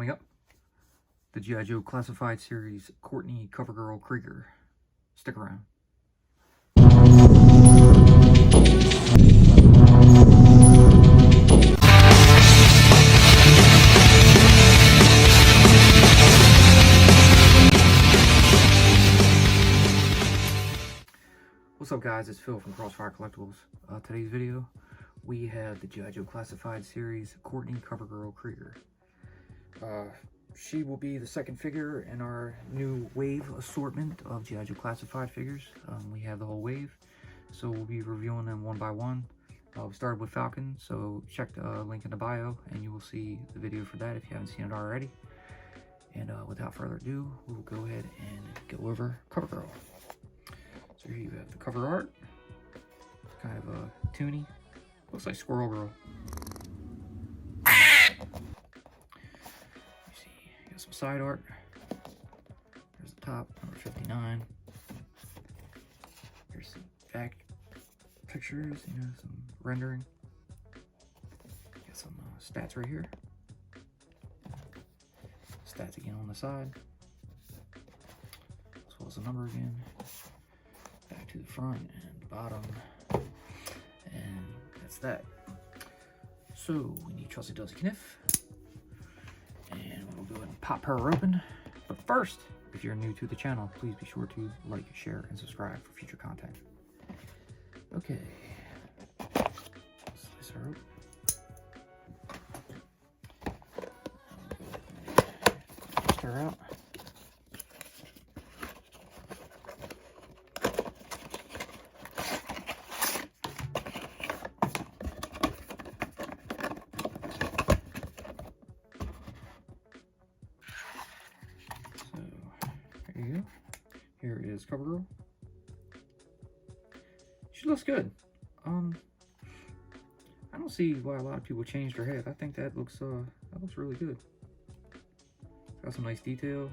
Coming up, the G.I. Joe Classified Series Courtney cover girl Krieger. Stick around. What's up, guys? It's Phil from Crossfire Collectibles. Today's video, we have the G.I. Joe Classified Series Courtney cover girl Krieger. She will be the second figure in our new wave assortment of G.I. Joe Classified figures. We have the whole wave, so we'll be reviewing them one by one. We started with Falcon, so check the link in the bio and you will see the video for that if you haven't seen it already. And without further ado, we'll go ahead and go over Cover Girl. So here you have the cover art. It's kind of a toony. Looks like Squirrel Girl. Some side art. There's the top, number 59. Here's some back pictures, some rendering. Got some stats right here. Stats again on the side, as well as the number again. Back to the front and bottom, and that's that. So we need Trusty Dusty Kniff. And we'll go ahead and pop her open. But first, if you're new to the channel, please be sure to like, share, and subscribe for future content. Okay. Slice her open. Twist her out. There you go. Here is Cover Girl. She looks good. I don't see why a lot of people changed her head. I think that looks really good. Got some nice detail.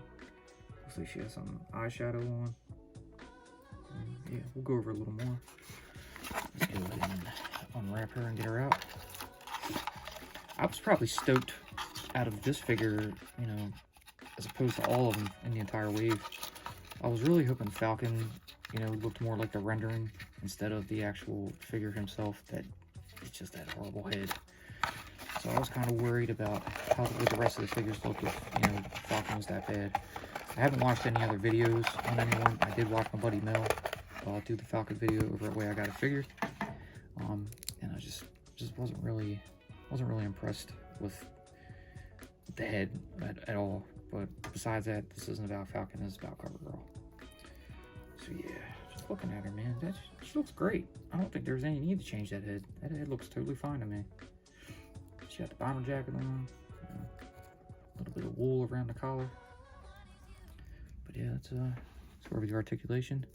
Looks like she has some eyeshadow on. Yeah, we'll go over a little more. Let's go ahead and unwrap her and get her out. I was probably stoked out of this figure, as opposed to all of them in the entire wave. I was really hoping Falcon, looked more like the rendering instead of the actual figure himself. That it's just that horrible head. So I was kind of worried about how the rest of the figures look if, Falcon was that bad. I haven't watched any other videos on anyone. I did watch my buddy Mel do the Falcon video over at Way I Got It Figured. And I just wasn't really impressed with the head at all. But besides that, this isn't about Falcon, this is about Cover Girl. So yeah, just looking at her, man, she looks great. I don't think there's any need to change that head. That head looks totally fine to me. She got the bomber jacket on, a little bit of wool around the collar. But yeah, it's sort of the articulation.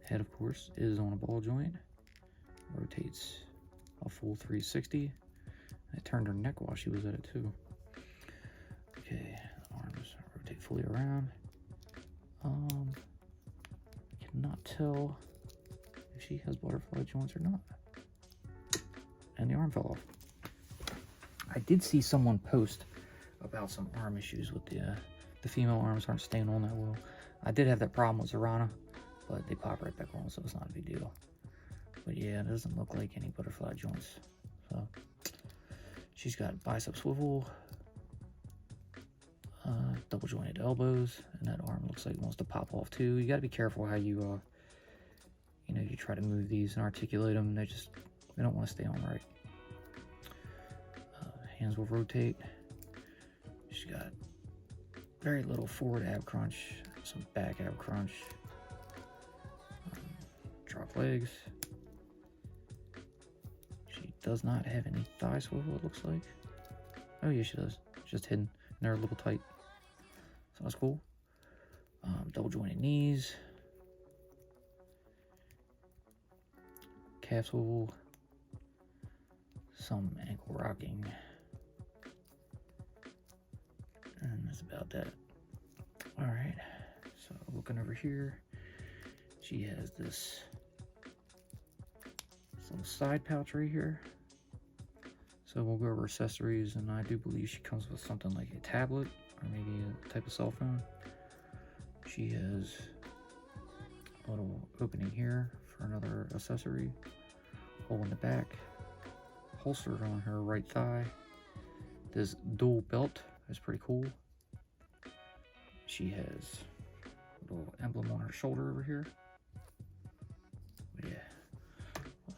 Head, of course, is on a ball joint. Rotates a full 360. It turned her neck while she was at it too. Okay, arms rotate fully around. Cannot tell if she has butterfly joints or not. And the arm fell off. I did see someone post about some arm issues with the female arms aren't staying on that well. I did have that problem with Zorana, but they pop right back on, so it's not a big deal. But yeah, it doesn't look like any butterfly joints. So she's got bicep swivel, double jointed elbows, and that arm looks like it wants to pop off too. You got to be careful how you you try to move these and articulate them. They don't want to stay on right. Hands will rotate. She's got very little forward ab crunch, some back ab crunch. Drop legs. She does not have any thigh swivel, it looks like. Oh yeah, she does. It's just hidden, and they're a little tight. So that's cool. Double jointed knees. Calf swivel. Some ankle rocking. And that's about that. Alright, so looking over here, she has this little side pouch right here. So So we'll go over accessories, and I do believe she comes with something like a tablet or maybe a type of cell phone. She has a little opening here for another accessory, hole in the back, holster on her right thigh. This dual belt is pretty cool. She has a little emblem on her shoulder over here. But yeah,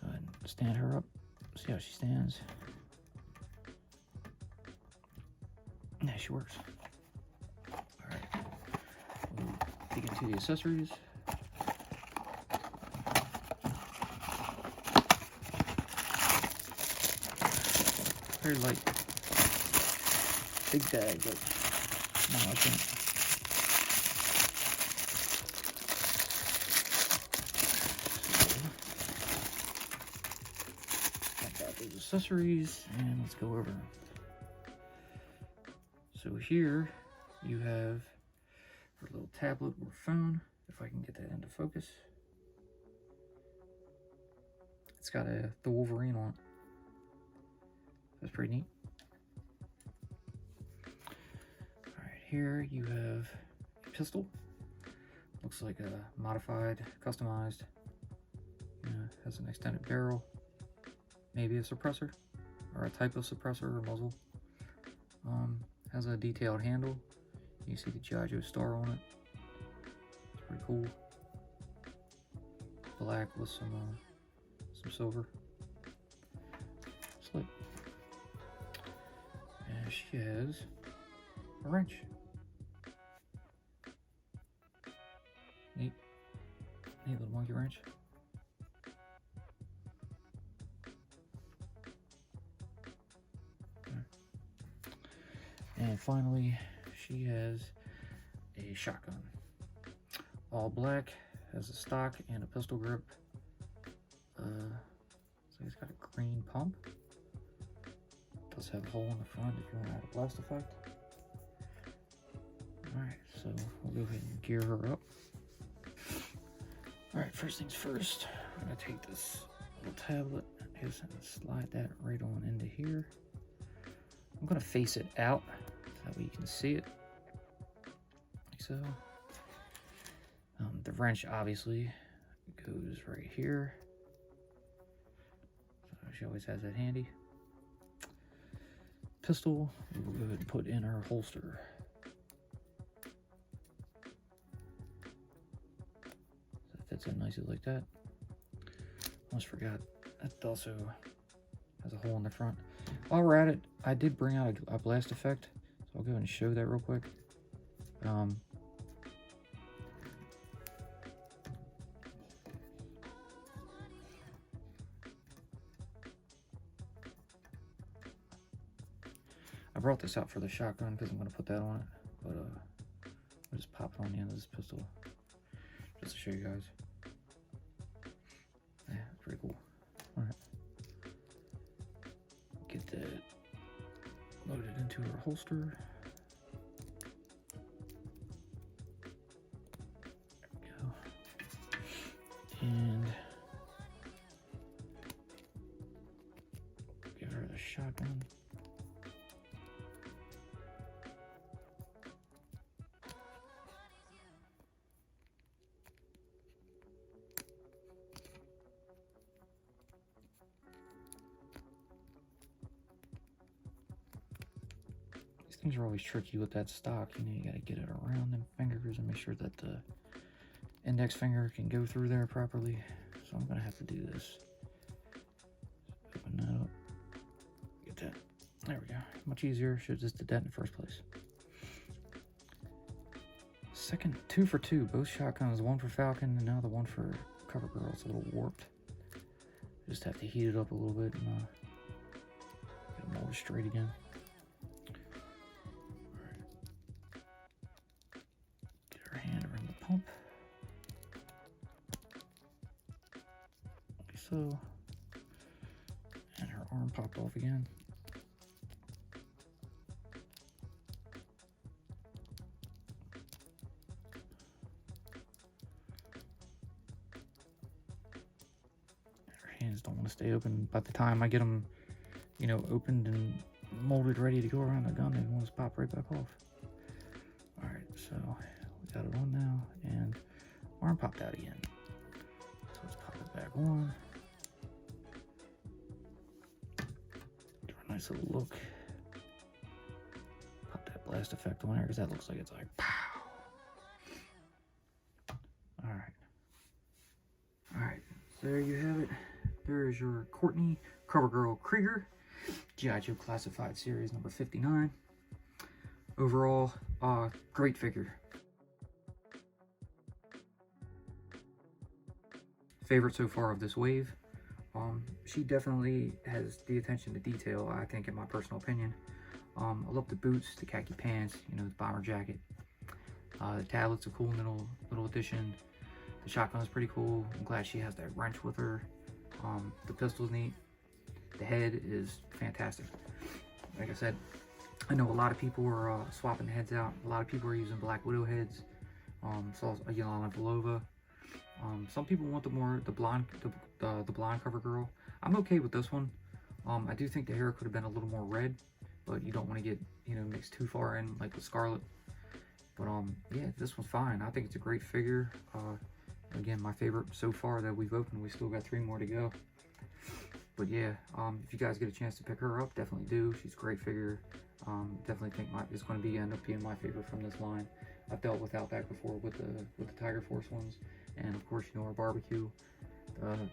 go ahead and stand her up, see how she stands. Yeah, she works. Alright, we'll dig into the accessories. Very light. Big bag, but no, I can't. Check out those accessories, and let's go over them. So here you have her little tablet or phone, if I can get that into focus. It's got the Wolverine on it. That's pretty neat. Alright, here you have a pistol. Looks like a modified, customized. Has an extended barrel. Maybe a suppressor, or a type of suppressor or muzzle. Has a detailed handle. You see the G.I. Joe star on it. It's pretty cool. Black with some silver. Slick. And she has a wrench. Neat little monkey wrench. And finally, she has a shotgun. All black, has a stock and a pistol grip. So it's got a green pump. Does have a hole in the front if you want to add a blast effect. Alright, so we'll go ahead and gear her up. Alright, first things first, I'm going to take this little tablet and slide that right on into here. I'm going to face it out so that way you can see it, like so. The wrench obviously goes right here, so she always has that handy. Pistol, we will go ahead and put in her holster. So that fits in nicely like that. Almost forgot, that also has a hole in the front. While we're at it, I did bring out a blast effect, so I'll go ahead and show that real quick. I brought this out for the shotgun because I'm going to put that on it, but I'll just pop it on the end of this pistol just to show you guys. Yeah, it's pretty cool. Alright. Get that loaded into her holster. There we go. And give her the shotgun. Things are always tricky with that stock. You gotta get it around them fingers and make sure that the index finger can go through there properly. So I'm gonna have to do this. Open that up. Get that. There we go. Much easier. Should have just did that in the first place. Second, 2 for 2. Both shotguns. One for Falcon and now the one for Cover Girl. It's a little warped. Just have to heat it up a little bit and get it molded straight again. Pump. Like so. And her arm popped off again. Her hands don't want to stay open. By the time I get them you know, opened and molded, ready to go around the gun, and it wants to pop right back off. All right, so we got it on now, and arm popped out again. So let's pop it back on. Give it a nice little look. Pop that blast effect on there, because that looks like it's like pow. All right, so there you have it. There is your Courtney CoverGirl Krieger G.I. Joe Classified Series number 59. Overall, great figure. Favorite so far of this wave. She definitely has the attention to detail, I think, in my personal opinion. I love the boots, the khaki pants, you know, the bomber jacket. The tablet's a cool little addition. The shotgun is pretty cool. I'm glad she has that wrench with her. The pistol's neat. The head is fantastic. Like I said, I know a lot of people are swapping the heads out. A lot of people are using Black Widow heads. Saw a Yelena Belova. Some people want the blonde CoverGirl. I'm okay with this one. I do think the hair could have been a little more red, but you don't want to get, you know, mixed too far in like with Scarlet. But yeah, this one's fine. I think it's a great figure. Again, my favorite so far that we've opened. We still got 3 more to go. But yeah, if you guys get a chance to pick her up, definitely do. She's a great figure. Definitely think it's going to end up being my favorite from this line. I've dealt with Outback before with the Tiger Force ones, and of course, you know, our barbecue.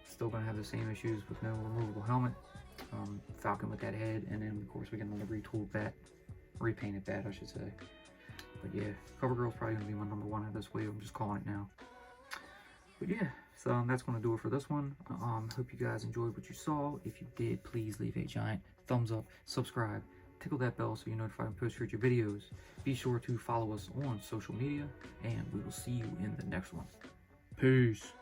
Still going to have the same issues with no removable helmet. Falcon with that head, and then of course we get another retooled bat, repainted bat, I should say. But yeah, CoverGirl's probably going to be my number 1 of this wave. I'm just calling it now. But yeah, so that's going to do it for this one. Hope you guys enjoyed what you saw. If you did, please leave a giant thumbs up, subscribe, tickle that bell so you're notified when I post future videos. Be sure to follow us on social media, and we will see you in the next one. Peace.